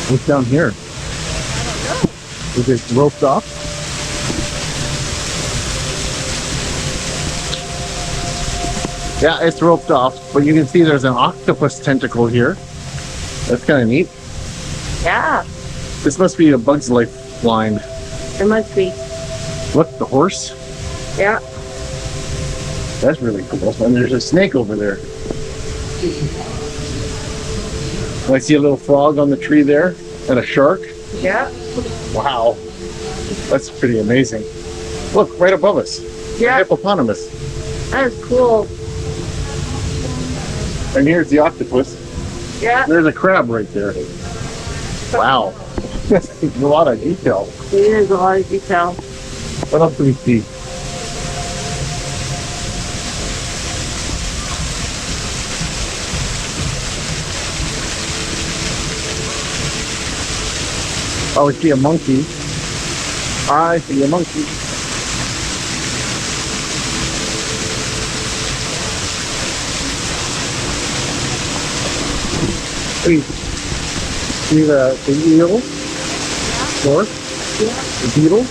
What's down here? Is it roped off? Yeah, it's roped off, but you can see there's an octopus tentacle here. That's kind of neat. Yeah, This must be a Bug's Life line. it must be. Look, the horse. Yeah. That's really cool. And there's a snake over there. I see a little frog on the tree there, and a shark. Yeah. Wow, that's pretty amazing. Look, right above us. Yeah. A hippopotamus. That is cool. And here's the octopus. Yeah. There's a crab right there. Wow. That's a lot of detail. It is a lot of detail. What else do we see? Oh, we see a monkey. I see a monkey. Hey, see the eel? Fork? Yeah. The beetle?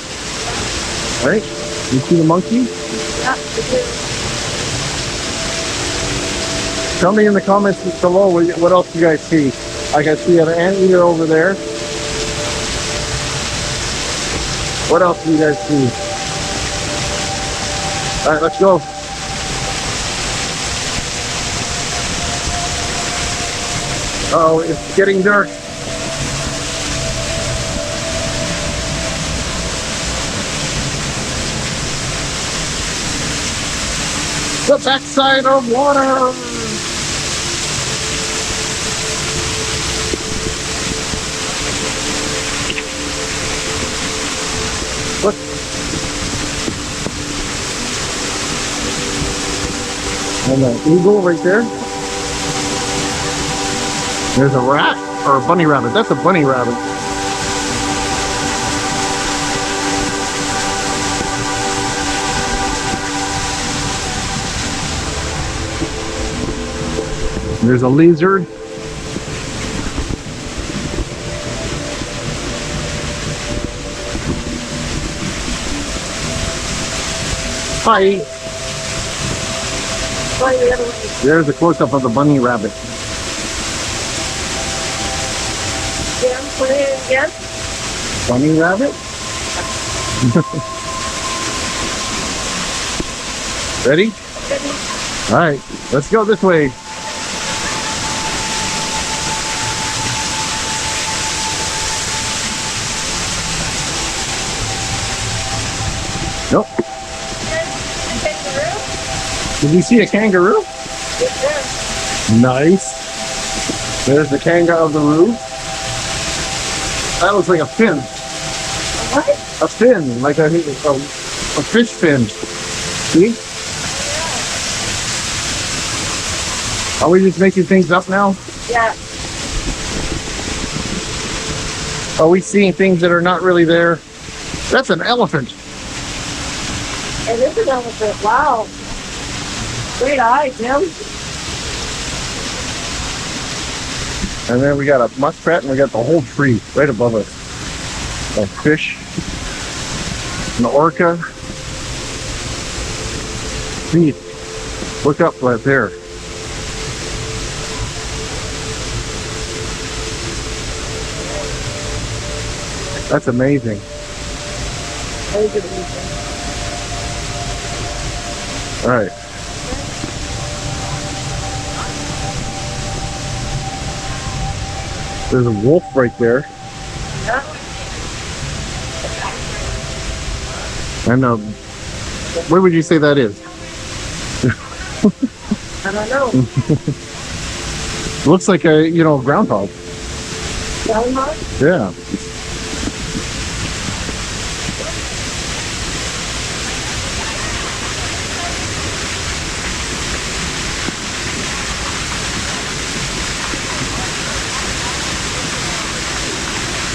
Right? You see the monkey? Yeah. It is. Tell me in the comments below what else you guys see. I can see an anteater over there. What else do you guys see? All right, let's go. Oh, it's getting dark. The backside of water. Look. And an eagle right there. There's a rat or a bunny rabbit. That's a bunny rabbit. There's a lizard. Hi. Going the other way. There's a close-up of the bunny rabbit. Yeah, put it in again. Bunny rabbit? Ready? All right, let's go this way. Nope. Did you see a kangaroo? Nice. There's the kangaroo. That looks like a fin. What? A fin, like a fish fin. See? Are we just making things up now? Yeah. Are we seeing things that are not really there? That's an elephant. It is an elephant. Wow. Great eye, Jim. And then we got a muskrat and we got the whole tree right above us. A fish. An orca. See, look up right there. That's amazing. Very good reason. All right. There's a wolf right there. Yeah. And where would you say that is? I don't know. Looks like a, groundhog. Groundhog? Yeah.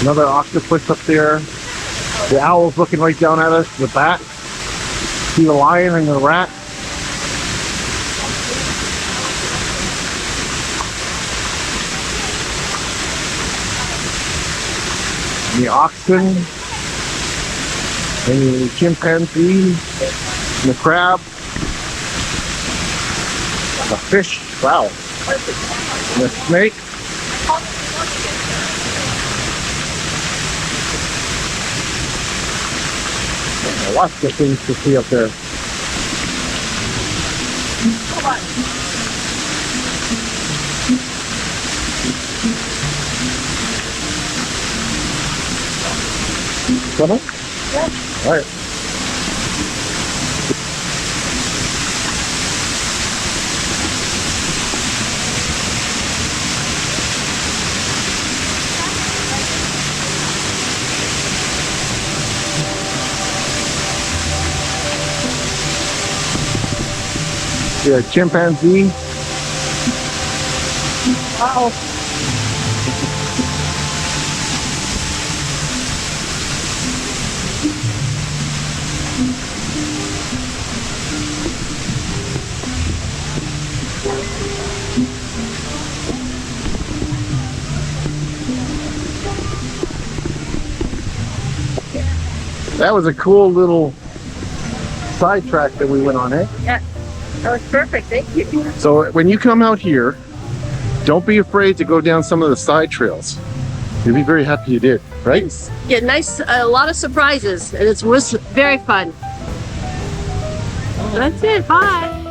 Another octopus up there. The owl's looking right down at us. The bat. See the lion and the rat. the oxen, and the chimpanzee, and the crab, the fish, wow, and the snake. Lots of things to see up there. Come on. Yeah. All right. Yeah, chimpanzee. Wow. That was a cool little sidetrack that we went on, eh? Yeah. That was perfect. Thank you. So when you come out here, don't be afraid to go down some of the side trails. You'll be very happy you did, right? Get a lot of surprises, and it was very fun. That's it. Bye.